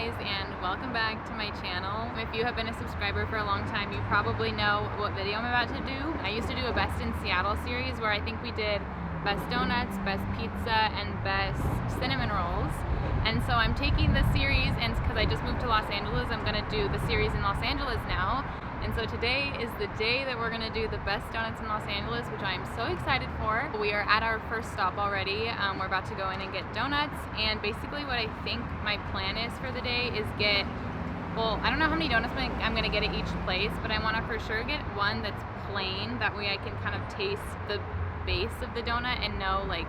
guys, and welcome back to my channel. If you have been a subscriber for a long time, you probably know what video I'm about to do. I used to do a Best in Seattle series where I think we did best donuts, best pizza, and best cinnamon rolls. And so I'm taking this series, and because I just moved to Los Angeles, I'm going to do the series in Los Angeles now. And so today is the day that we're going to do the best donuts in Los Angeles, which I am so excited for. We are at our first stop already. We're about to go in and get donuts, and basically what I think my plan is for the day is get, well, I don't know how many donuts I'm going to get at each place, but I want to for sure get one that's plain. That way I can kind of taste the base of the donut and know like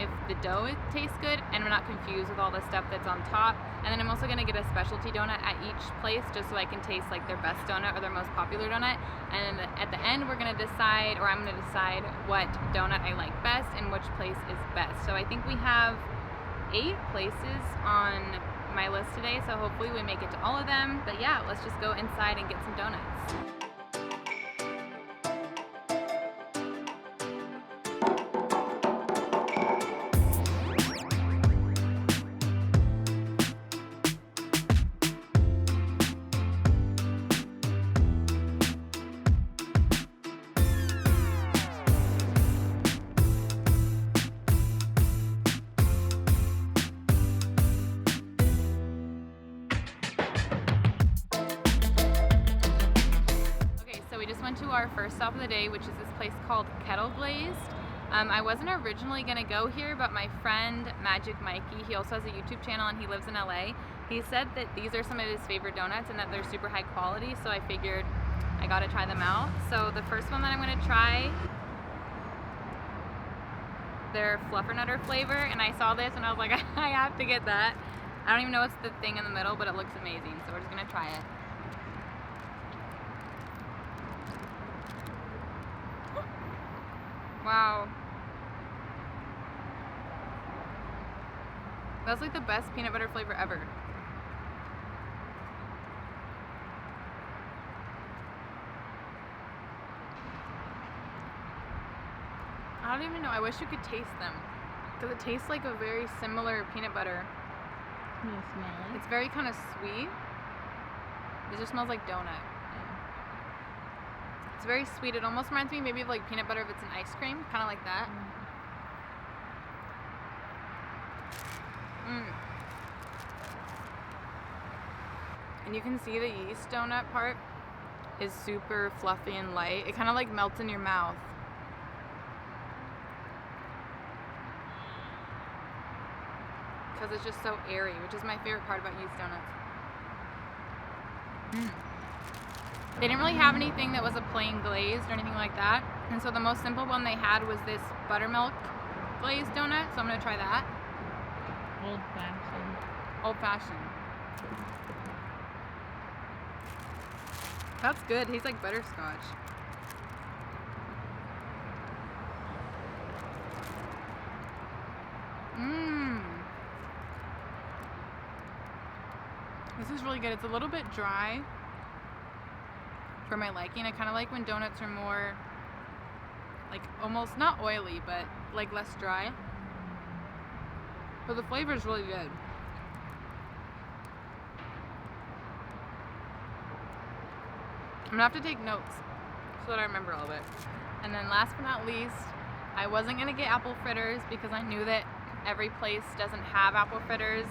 if the dough tastes good and I'm not confused with all the stuff that's on top. And then I'm also going to get a specialty donut at each place just so I can taste like their best donut or their most popular donut. And at the end we're going to decide, or I'm going to decide what donut I like best and which place is best. So I think we have 8 places on my list today, so hopefully we make it to all of them. But yeah, let's just go inside and get some donuts. To our first stop of the day, which is this place called Kettle Glazed. I wasn't originally gonna go here, but my friend Magic Mikey, he also has a YouTube channel and he lives in LA. He said that these are some of his favorite donuts and that they're super high quality, so I figured I gotta try them out. So the first one that I'm gonna try, their Fluffernutter flavor, and I saw this and I was like, I have to get that. I don't even know what's the thing in the middle, but it looks amazing, so we're just gonna try it. Wow. That's like the best peanut butter flavor ever. I don't even know. I wish you could taste them. Because it tastes like a very similar peanut butter. Can you smell it? It's very kind of sweet. It just smells like donut. It's very sweet. It almost reminds me maybe of like peanut butter if it's an ice cream, kind of like that. And you can see the yeast donut part is super fluffy and light. It kind of like melts in your mouth. Because it's just so airy, which is my favorite part about yeast donuts. They didn't really have anything that was a plain glazed or anything like that. And so the most simple one they had was this buttermilk glazed donut. So I'm going to try that. Old fashioned. Old fashioned. That's good. Tastes like butterscotch. This is really good. It's a little bit dry for my liking. I kind of like when donuts are more like almost not oily, but like less dry. But the flavor is really good. I'm gonna have to take notes so that I remember all of it. And then last but not least, I wasn't gonna get apple fritters because I knew that every place doesn't have apple fritters.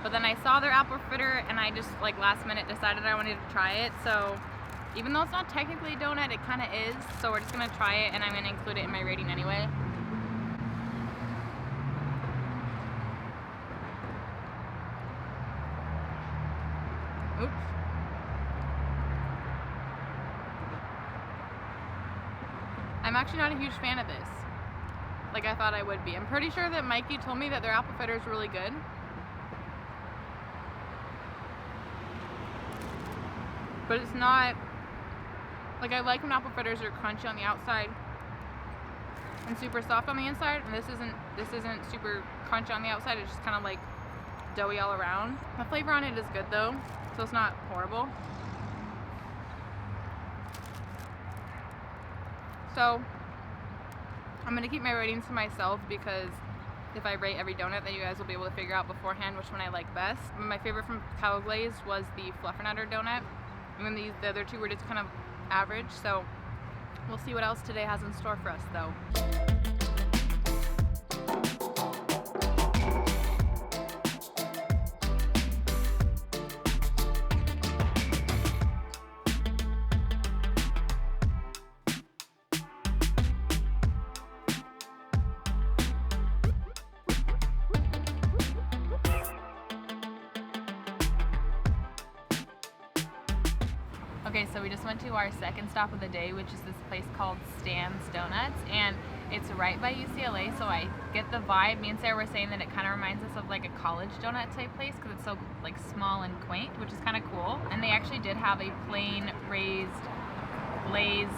But then I saw their apple fritter and I just like last minute decided I wanted to try it. So even though it's not technically a donut, it kind of is. So we're just going to try it and I'm going to include it in my rating anyway. Oops. I'm actually not a huge fan of this, like I thought I would be. I'm pretty sure that Mikey told me that their apple fritter is really good. But it's not, like I like when apple fritters are crunchy on the outside and super soft on the inside, and this isn't super crunchy on the outside. It's just kind of like doughy all around. The flavor on it is good though, so it's not horrible. So I'm gonna keep my ratings to myself because if I rate every donut, that you guys will be able to figure out beforehand which one I like best. My favorite from Glazed was the Fluffernutter donut, and then the other two were just kind of average. So we'll see what else today has in store for us, though. Okay, so we just went to our second stop of the day, which is this place called Stan's Donuts, and it's right by UCLA, so I get the vibe. Me and Sarah were saying that it kind of reminds us of like a college donut type place because it's so like small and quaint, which is kind of cool. And they actually did have a plain raised glazed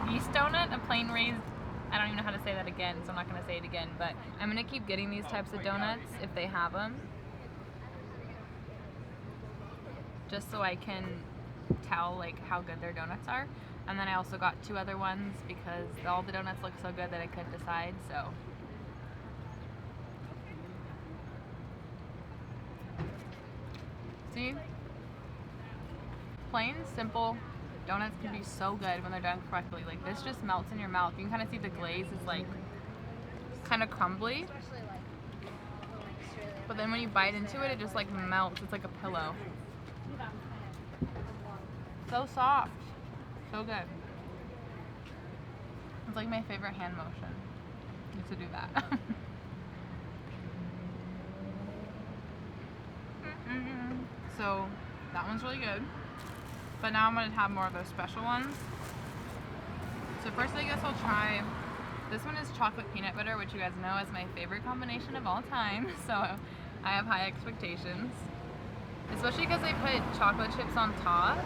yeast donut, I don't even know how to say that again, so I'm not going to say it again, but I'm going to keep getting these types of donuts if they have them, just so I can tell like how good their donuts are. And then I also got two other ones because all the donuts look so good that I couldn't decide. So see, plain simple donuts can be so good when they're done correctly. Like this just melts in your mouth. You can kind of see the glaze is like kind of crumbly, but then when you bite into it, it just like melts. It's like a pillow. So soft, so good. It's like my favorite hand motion, is to do that. So that one's really good, but now I'm gonna have more of those special ones. So first I guess I'll try, this one is chocolate peanut butter, which you guys know is my favorite combination of all time, so I have high expectations. Especially because they put chocolate chips on top.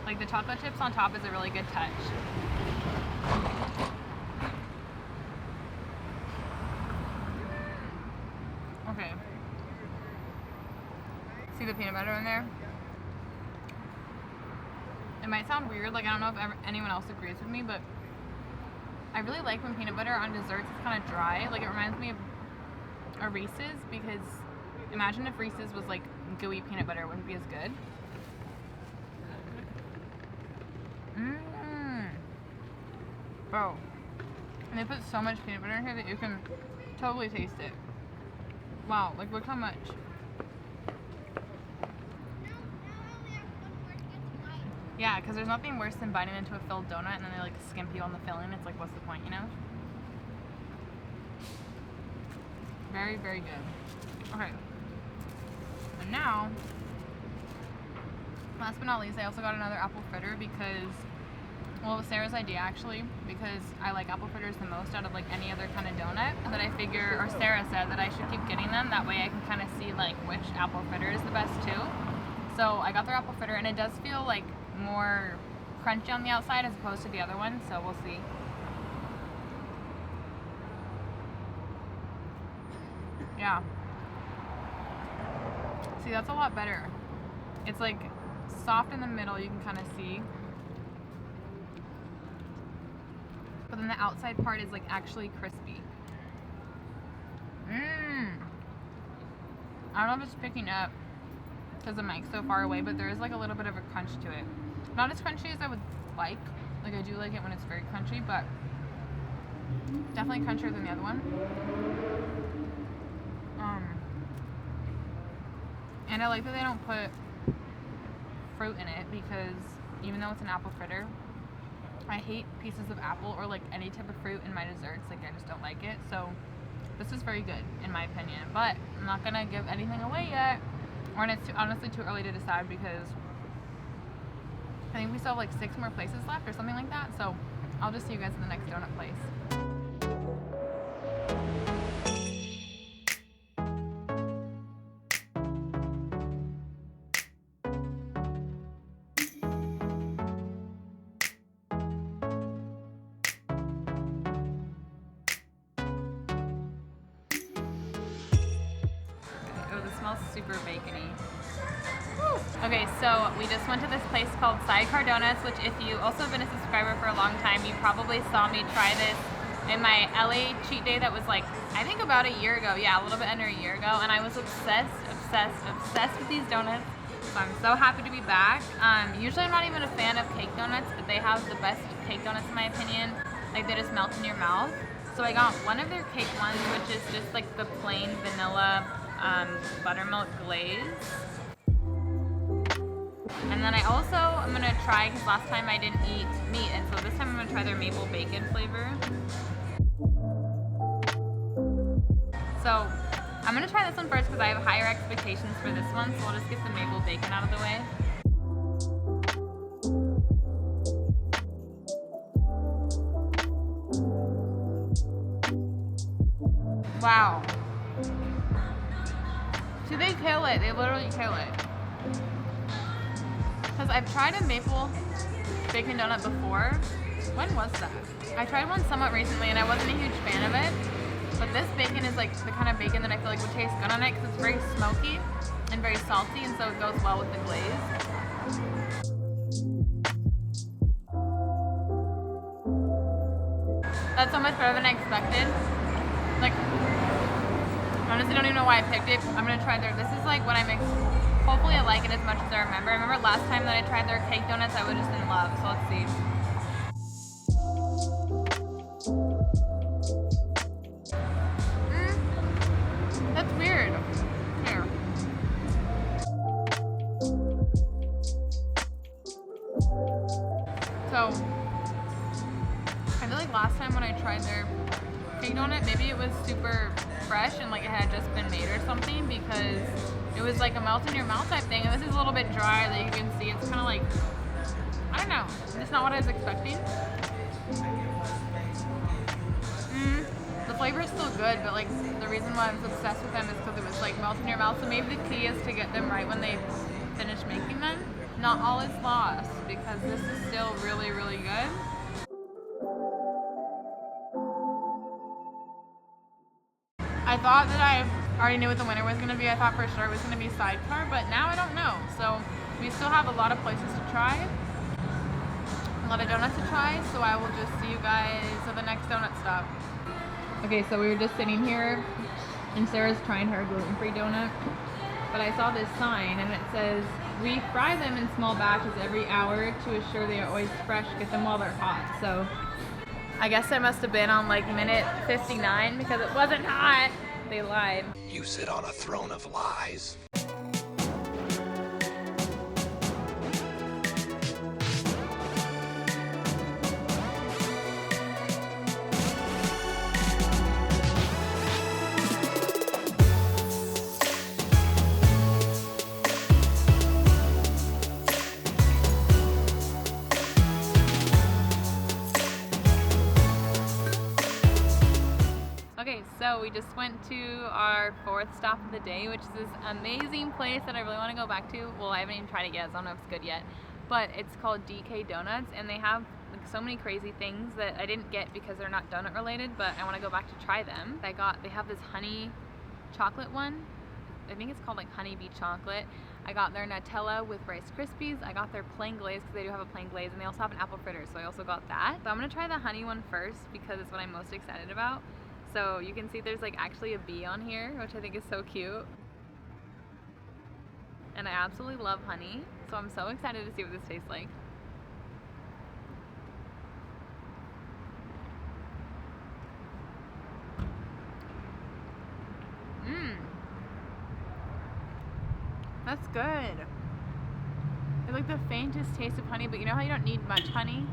Like the chocolate chips on top is a really good touch. Okay. See the peanut butter in there? It might sound weird, like I don't know if anyone else agrees with me, but I really like when peanut butter on desserts is kind of dry. Like it reminds me of a Reese's, because imagine if Reese's was like gooey peanut butter, it wouldn't be as good. Bro, and they put so much peanut butter in here that you can totally taste it. Wow, like look how much. Yeah, because there's nothing worse than biting into a filled donut and then they like skimp you on the filling. It's like, what's the point, you know? Very, very good. Okay. And now, last but not least, I also got another apple fritter because, well, it was Sarah's idea actually, because I like apple fritters the most out of like any other kind of donut. That I figure, or Sarah said that I should keep getting them. That way I can kind of see like which apple fritter is the best too. So I got their apple fritter, and it does feel like more crunchy on the outside as opposed to the other one. So we'll see. Yeah. See, that's a lot better. It's like soft in the middle, you can kind of see. But then the outside part is like actually crispy. I don't know if it's picking up because the mic's so far away, but there is like a little bit of a crunch to it. Not as crunchy as I would like. Like I do like it when it's very crunchy, but definitely crunchier than the other one. And I like that they don't put fruit in it, because even though it's an apple fritter, I hate pieces of apple or like any type of fruit in my desserts. Like I just don't like it. So this is very good in my opinion, but I'm not gonna give anything away yet, or it's honestly too early to decide, because I think we still have like 6 more places left or something like that. So I'll just see you guys in the next donut place. Smells super bacony. Woo. Okay, so we just went to this place called Sidecar Doughnuts, which if you also have been a subscriber for a long time, you probably saw me try this in my LA cheat day that was like, I think about a year ago. Yeah, a little bit under a year ago. And I was obsessed with these donuts. So I'm so happy to be back. Usually I'm not even a fan of cake donuts, but they have the best cake donuts in my opinion. Like they just melt in your mouth. So I got one of their cake ones, which is just like the plain vanilla buttermilk glaze. And then I also am gonna try, because last time I didn't eat meat, and so this time I'm gonna try their maple bacon flavor. So I'm gonna try this one first because I have higher expectations for this one, so we'll just get the maple bacon out of the way. Wow. So they kill it, they literally kill it. Because I've tried a maple bacon donut before. When was that? I tried one somewhat recently and I wasn't a huge fan of it. But this bacon is like the kind of bacon that I feel like would taste good on it because it's very smoky and very salty, and so it goes well with the glaze. That's so much better than I expected. Like, honestly, I don't even know why I picked it. I'm gonna try their, this is like what I mix. Hopefully I like it as much as I remember. I remember last time that I tried their cake donuts, I was just in love, so let's see. That's weird. Here. So, I feel like last time when I tried their cake donut, maybe it was super fresh and like it had just been made or something, because it was like a melt in your mouth type thing, and this is a little bit dry that you can see. It's kind of like, I don't know, it's not what I was expecting. The flavor is still good, but like the reason why I was obsessed with them is because it was like melt in your mouth. So maybe the key is to get them right when they finish making them. Not all is lost, because this is still really, really good. I thought that I already knew what the winner was going to be. I thought for sure it was going to be Sidecar, but now I don't know. So we still have a lot of places to try, a lot of donuts to try, so I will just see you guys at the next donut stop. Okay, so we were just sitting here and Sarah's trying her gluten-free donut, but I saw this sign and it says, we fry them in small batches every hour to assure they are always fresh, get them while they're hot. So I guess I must have been on like minute 59 because it wasn't hot. They lied. You sit on a throne of lies. Okay, so we just went to our fourth stop of the day, which is this amazing place that I really want to go back to. Well, I haven't even tried it yet, so I don't know if it's good yet. But it's called DK Donuts, and they have like so many crazy things that I didn't get because they're not donut related, but I want to go back to try them. They have this honey chocolate one. I think it's called like honeybee chocolate. I got their Nutella with Rice Krispies. I got their plain glaze because they do have a plain glaze, and they also have an apple fritter, so I also got that. So I'm gonna try the honey one first because it's what I'm most excited about. So you can see there's like actually a bee on here, which I think is so cute. And I absolutely love honey, so I'm so excited to see what this tastes like. That's good. It's like the faintest taste of honey, but you know how you don't need much honey?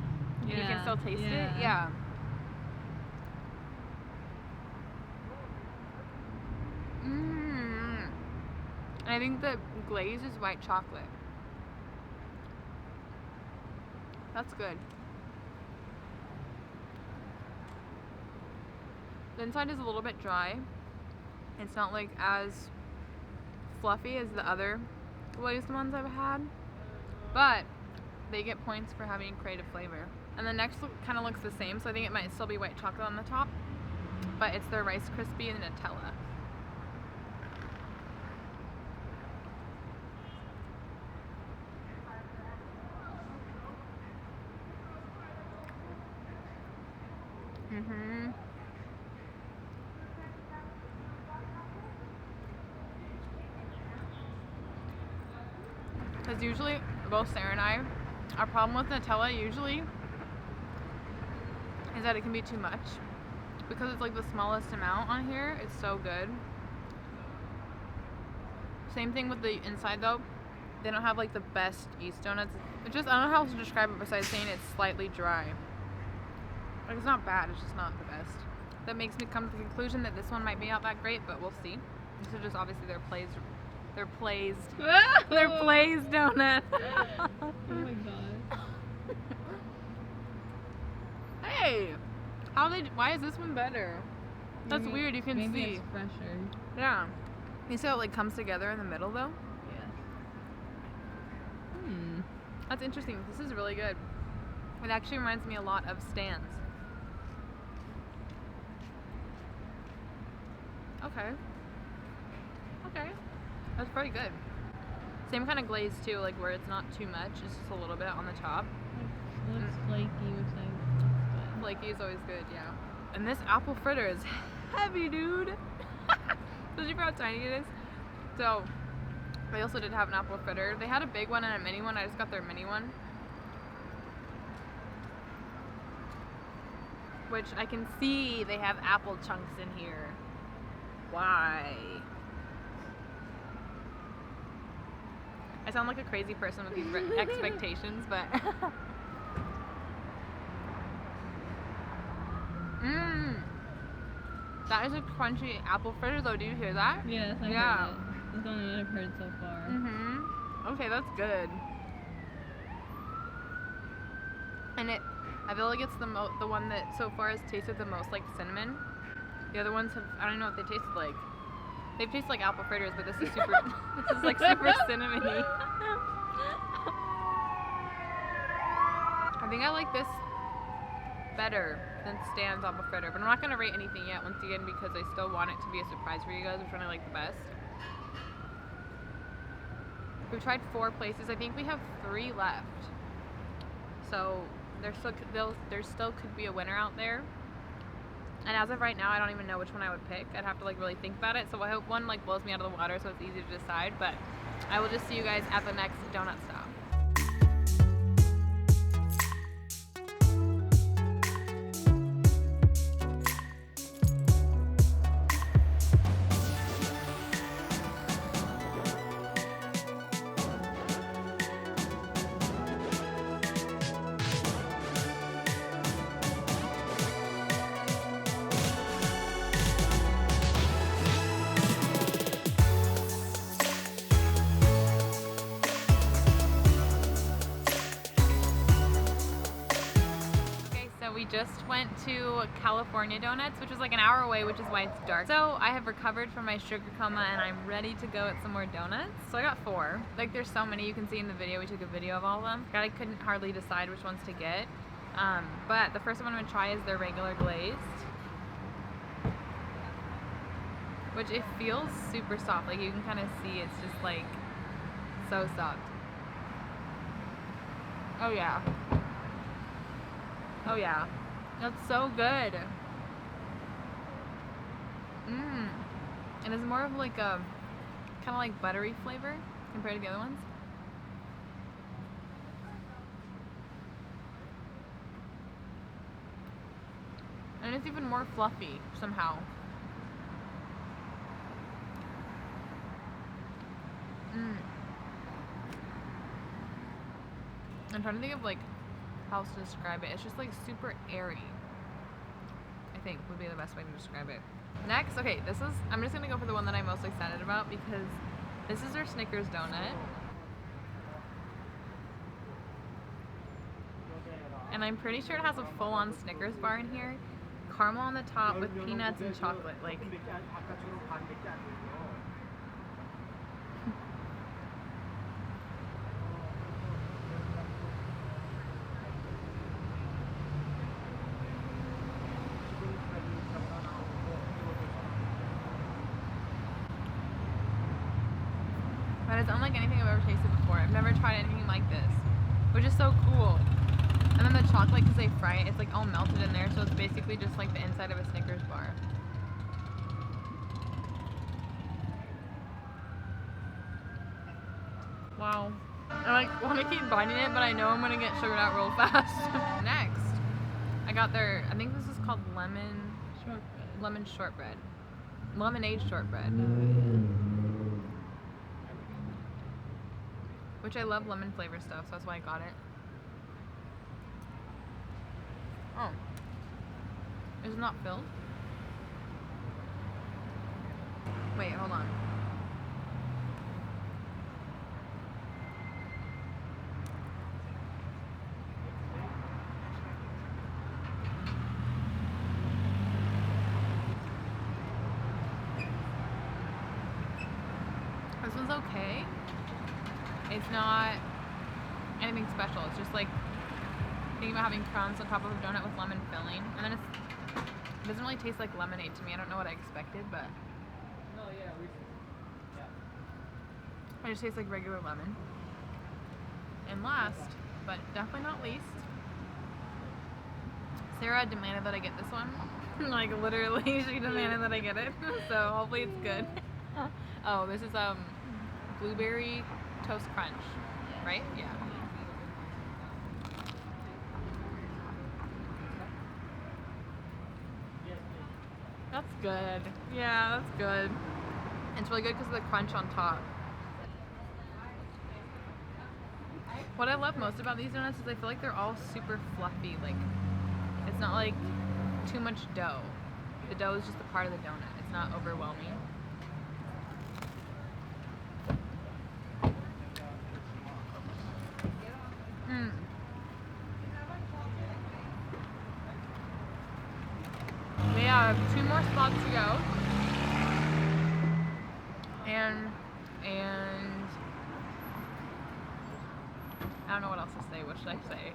You can still taste it? Yeah. And I think the glaze is white chocolate. That's good. The inside is a little bit dry. It's not like as fluffy as the other glazed ones I've had, but they get points for having creative flavor. And the next look kind of looks the same, so I think it might still be white chocolate on the top, but it's their Rice Krispie and Nutella. Because usually, both Sarah and I, our problem with Nutella usually is that it can be too much. Because it's like the smallest amount on here, it's so good. Same thing with the inside though. They don't have like the best yeast donuts. It just, I don't know how else to describe it besides saying it's slightly dry. Like it's not bad, it's just not the best. That makes me come to the conclusion that this one might be not that great, but we'll see. This is just obviously their glazed donut. Oh my god. Hey, why is this one better? That's weird. You can maybe see. It's fresher. Yeah. You see how it like comes together in the middle though? Yes. That's interesting. This is really good. It actually reminds me a lot of Stan's. Okay. Okay. That's pretty good. Same kind of glaze too, like where it's not too much, it's just a little bit on the top. It looks flaky, which I good. Flaky is always good, yeah. And this apple fritter is heavy, dude. Did you see how tiny it is? So, they also did have an apple fritter. They had a big one and a mini one. I just got their mini one. Which I can see they have apple chunks in here. Why? I sound like a crazy person with these expectations, but that is a crunchy apple fritter though. Do you hear that? Yes, I Yeah. heard it. That's the only one I've heard so far. Okay, that's good. And I feel like it's the one that so far has tasted the most like cinnamon. The other ones have, I don't know what they tasted like. They've tasted like apple fritters, but this is super, this is like super cinnamony. I think I like this better than Stan's apple fritter, but I'm not going to rate anything yet once again because I still want it to be a surprise for you guys, which one I like the best. We've tried 4 places. I think we have 3 left. So there still could be a winner out there. And as of right now, I don't even know which one I would pick. I'd have to like really think about it. So I hope one like blows me out of the water so it's easy to decide. But I will just see you guys at the next donut stop. We just went to California Donuts, which is like an hour away, which is why it's dark. So I have recovered from my sugar coma and I'm ready to go at some more donuts. So I got 4. Like there's so many you can see in the video. We took a video of all of them. I couldn't hardly decide which ones to get. But the first one I'm gonna try is their regular glazed, which it feels super soft. Like you can kind of see it's just like so soft. Oh yeah. Oh yeah, that's so good. And it's more of like a kind of like buttery flavor compared to the other ones. And it's even more fluffy somehow. I'm trying to think of like how else to describe it. It's just like super airy, I think would be the best way to describe it. Next, okay, I'm just gonna go for the one that I'm most excited about because this is their Snickers donut. And I'm pretty sure it has a full-on Snickers bar in here. Caramel on the top with peanuts and chocolate. Like, but it's unlike anything I've ever tasted before. I've never tried anything like this, which is so cool. And then the chocolate, because they fry it, it's like all melted in there, so it's basically just like the inside of a Snickers bar. Wow. I like want to keep biting it, but I know I'm gonna get sugared out real fast. Next, I got their, I think this is called lemon shortbread. Lemonade shortbread. Which I love lemon flavor stuff, so that's why I got it. Oh. Is it not filled? Wait, hold on. This one's okay. It's not anything special. It's just like thinking about having crumbs on top of a donut with lemon filling. And then it doesn't really taste like lemonade to me. I don't know what I expected, but it just tastes like regular lemon. And last, but definitely not least, Sarah demanded that I get this one. Like literally, she demanded that I get it. So hopefully it's good. Oh, this is blueberry toast crunch, right? Yeah. That's good. Yeah, that's good. It's really good because of the crunch on top. What I love most about these donuts is I feel like they're all super fluffy. Like, it's not like too much dough. The dough is just a part of the donut. It's not overwhelming. We have 2 more spots to go. And I don't know what else to say. What should I say?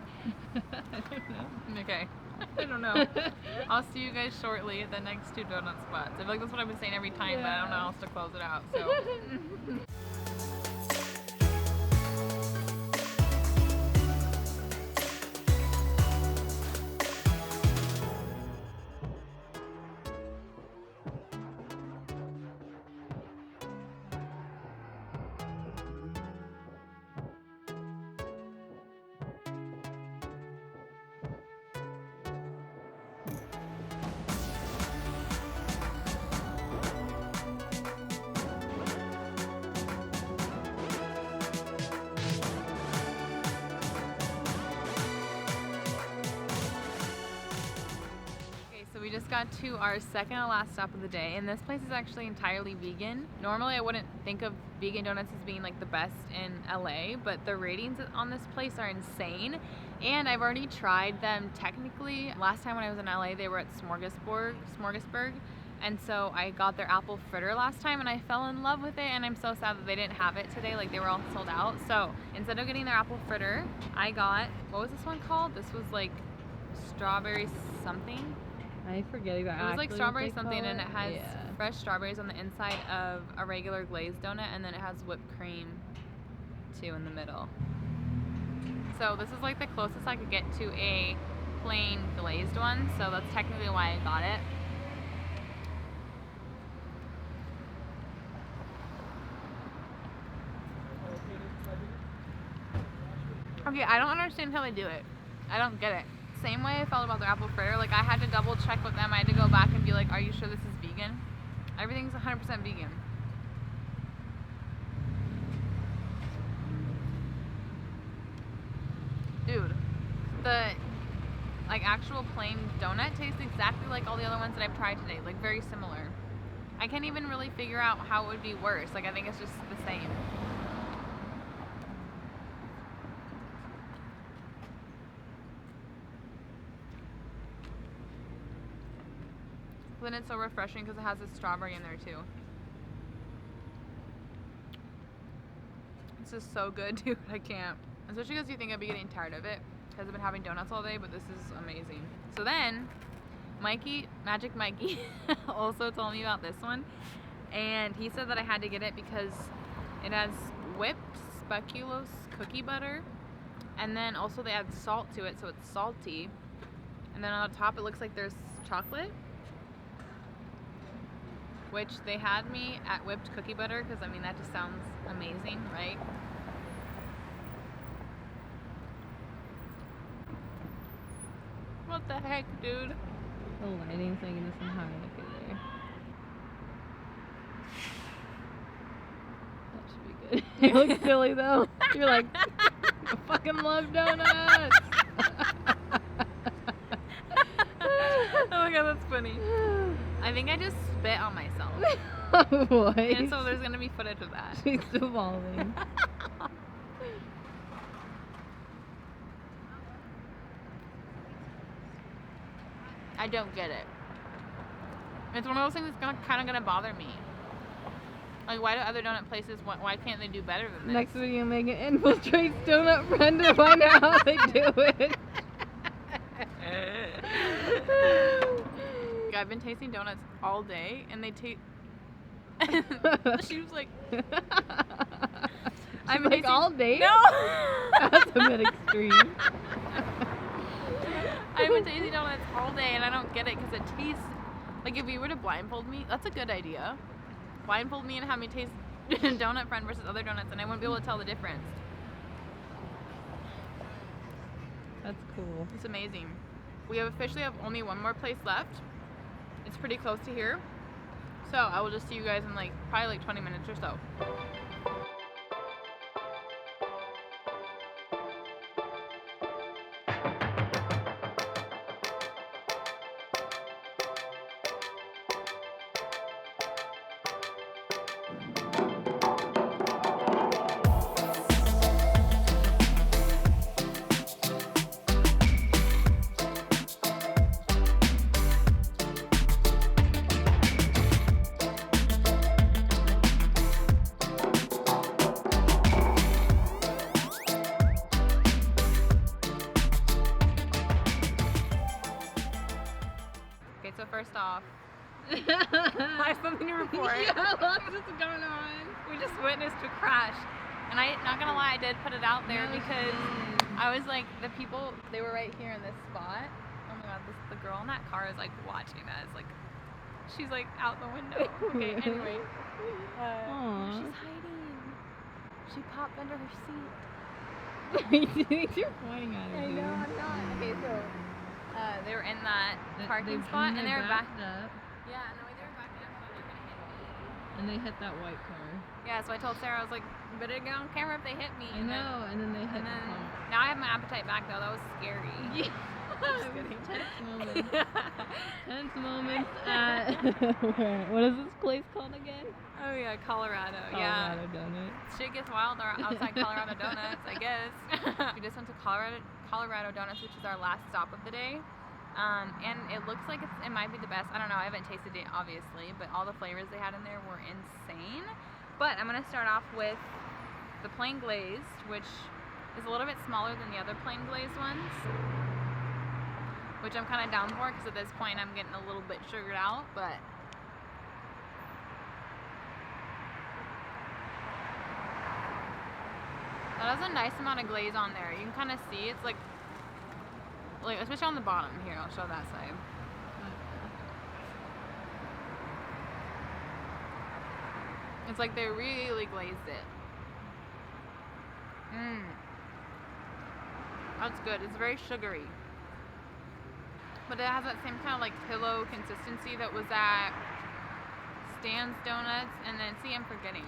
I don't know. Okay. I don't know. I'll see you guys shortly at the next 2 donut spots. I feel like that's what I've been saying every time, but I don't know how else to close it out. So. We just got to our second to last stop of the day, and this place is actually entirely vegan. Normally I wouldn't think of vegan donuts as being like the best in LA, but the ratings on this place are insane, and I've already tried them technically. Last time when I was in LA, they were at Smorgasburg, and so I got their apple fritter last time and I fell in love with it, and I'm so sad that they didn't have it today. Like, they were all sold out. So instead of getting their apple fritter, I got, what was this one called? This was like strawberry something. I forget exactly. It was like strawberry something, and it has Yeah. fresh strawberries on the inside of a regular glazed donut, and then it has whipped cream too in the middle. So this is like the closest I could get to a plain glazed one, so that's technically why I got it. Okay, I don't understand how they do it. I don't get it. Same way I felt about their apple fritter. Like, I had to double check with them. I had to go back and be like, are you sure this is vegan? Everything's 100% vegan. Dude, the like actual plain donut tastes exactly like all the other ones that I've tried today. Like, very similar. I can't even really figure out how it would be worse. Like, I think it's just the same. Then it's so refreshing because it has this strawberry in there too. This is so good, dude. I can't. Especially because you think I'd be getting tired of it because I've been having donuts all day, but this is amazing. So then, Magic Mikey, also told me about this one, and he said that I had to get it because it has whipped speculoos cookie butter, and then also they add salt to it, so it's salty, and then on the top it looks like there's chocolate, which they had me at whipped cookie butter because, I mean, that just sounds amazing, right? What the heck, dude? The lighting's making this high. Okay, there. That should be good. You look silly though. You're like, I fucking love donuts. Oh my god, that's funny. I think I just spit on myself. What? And so there's gonna be footage of that. She's evolving. I don't get it. It's one of those things that's kind of gonna bother me. Like, why do other donut places, why can't they do better than this? Next video, Megan infiltrates donut friend to find out how they do it. Yeah, I've been tasting donuts all day, and they taste. She was like, I'm like tasting... all day. No, that's a bit extreme. I've been tasting donuts all day, and I don't get it because it tastes like if you were to blindfold me. That's a good idea. Blindfold me and have me taste donut friend versus other donuts, and I wouldn't be able to tell the difference. That's cool. It's amazing. We officially have only one more place left. It's pretty close to here. So I will just see you guys in probably 20 minutes or so. So first off, I have something to report. Yeah, what's going on? We just witnessed a crash, and not gonna lie, I did put it out there because I was like, the people, they were right here in this spot. Oh my god, the girl in that car is like watching us, like she's like out the window. Okay, anyway, she's hiding. She popped under her seat. You're pointing at her. I know, I'm not. Okay, so. They were in that parking spot, and they were backed up. Yeah, no, they were backed up, so they're gonna hit me. And they hit that white car. Yeah, so I told Sarah, I was like, better get on camera if they hit me. I know, and then they hit the car. Now I have my appetite back though. That was scary. Yeah. Just kidding. Tense moments. Tense moments at what is this place called again? Oh yeah, Colorado. Colorado Donuts. Shit gets wild outside Colorado Donuts, I guess. We just went to Colorado Donuts, which is our last stop of the day. And it looks like it might be the best. I don't know, I haven't tasted it obviously, but all the flavors they had in there were insane. But I'm gonna start off with the plain glazed, which is a little bit smaller than the other plain glazed ones, which I'm kind of down for because at this point I'm getting a little bit sugared out, but that has a nice amount of glaze on there. You can kind of see it's like especially on the bottom here. I'll show that side. It's like they really glazed it. That's good. It's very sugary, but it has that same kind of like pillow consistency that was at Stan's Donuts, and then I'm forgetting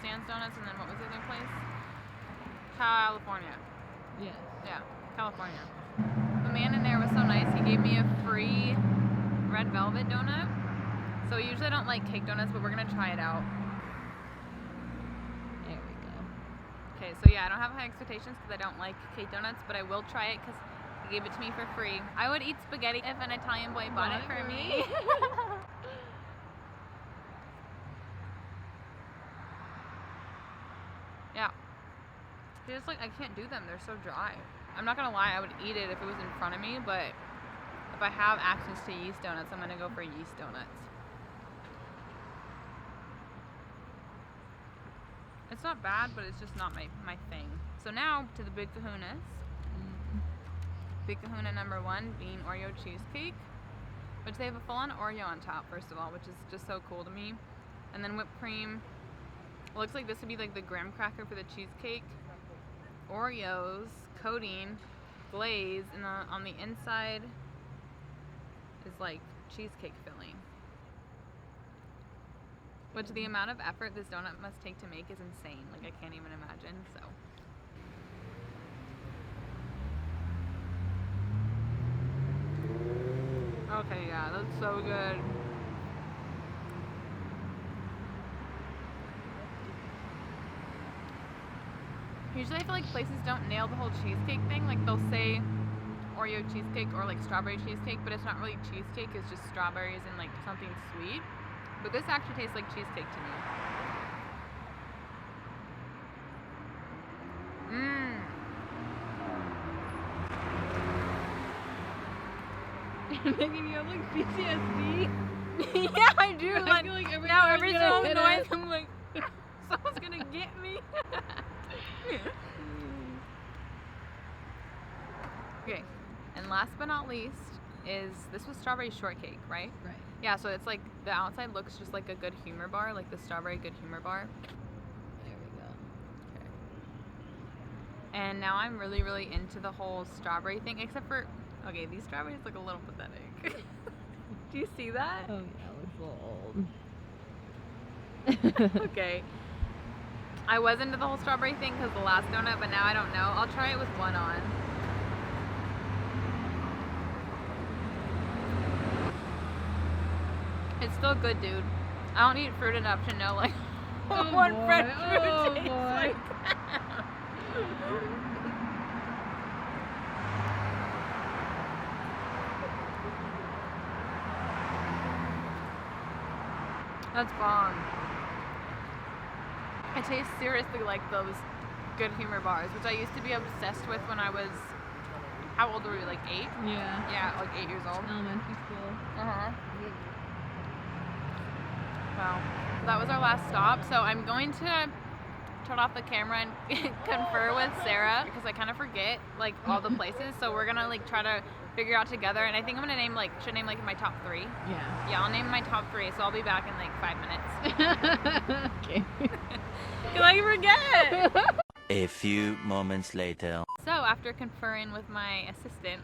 Stan's Donuts, and then what was the other place? California. Yes. Yeah, California. The man in there was so nice. He gave me a free red velvet donut. So usually I don't like cake donuts, but we're gonna try it out. There we go. Okay, so yeah, I don't have high expectations because I don't like cake donuts, but I will try it because he gave it to me for free. I would eat spaghetti if an Italian boy bought it for me. Yeah. Just I can't do them. They're so dry. I'm not gonna lie, I would eat it if it was in front of me, but if I have access to yeast donuts, I'm gonna go for yeast donuts. It's not bad, but it's just not my thing. So now to the Big Kahunas. Big Kahuna number 1 being Oreo cheesecake, which they have a full-on Oreo on top, first of all, which is just so cool to me. And then whipped cream. It looks like this would be like the graham cracker for the cheesecake. Oreos, coating, glaze, and on the inside is like cheesecake filling. Which the amount of effort this donut must take to make is insane. Like, I can't even imagine, so. Okay, yeah, that's so good. Usually I feel like places don't nail the whole cheesecake thing. Like, they'll say Oreo cheesecake or like strawberry cheesecake, but it's not really cheesecake, it's just strawberries and like something sweet. But this actually tastes like cheesecake to me. Mmm. Megan, you have like PTSD. Yeah, I do. I feel like every now time every it's gonna single hit noise, us. I'm like, someone's gonna get me. Okay, and last but not least is, this was strawberry shortcake, right? Right. Yeah, so it's like the outside looks just like a Good Humor bar, like the strawberry Good Humor bar. There we go. Okay. And now I'm really, really into the whole strawberry thing, except for, okay, these strawberries look a little pathetic. Do you see that? Oh yeah, it looks a little old. Okay. I was into the whole strawberry thing because the last donut, but now I don't know. I'll try it with one on. It's still good, dude. I don't eat fruit enough to know like Oh what boy. fresh fruit Oh tastes boy. like. That's bomb. It tastes seriously like those Good Humor bars, which I used to be obsessed with when I was, how old were we, like 8? Yeah. Yeah, like 8 years old. Elementary school. Uh-huh. Wow. So that was our last stop. So I'm going to turn off the camera and confer with Sarah because I kind of forget like all the places. So we're gonna like try to figure out together. And I think I'm gonna name like, should name like my top 3. Yeah. Yeah, I'll name my top 3. So I'll be back in like 5 minutes. Okay. Cause I forget. A few moments later. So after conferring with my assistant,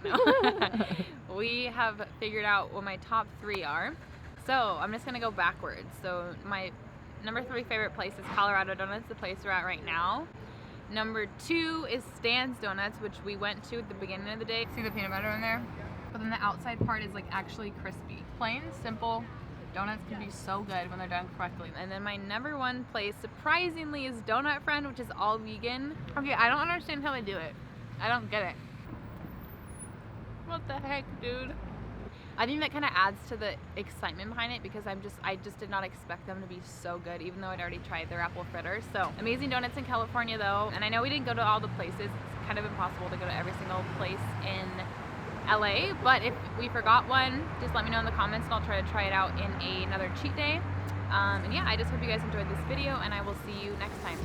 we have figured out what my top 3 are. So I'm just gonna go backwards. So my number 3 favorite place is Colorado Donuts, the place we're at right now. Number 2 is Stan's Donuts, which we went to at the beginning of the day. See the peanut butter in there? But then the outside part is like actually crispy. Plain, simple donuts can be so good when they're done correctly. And then my number 1 place, surprisingly, is Donut Friend, which is all vegan. Okay, I don't understand how they do it. I don't get it. What the heck, dude? I think that kind of adds to the excitement behind it because I just did not expect them to be so good, even though I'd already tried their apple fritters. So amazing donuts in California though, and I know we didn't go to all the places. It's kind of impossible to go to every single place in LA, but if we forgot one, just let me know in the comments and I'll try to try it out in another cheat day. And yeah, I just hope you guys enjoyed this video and I will see you next time.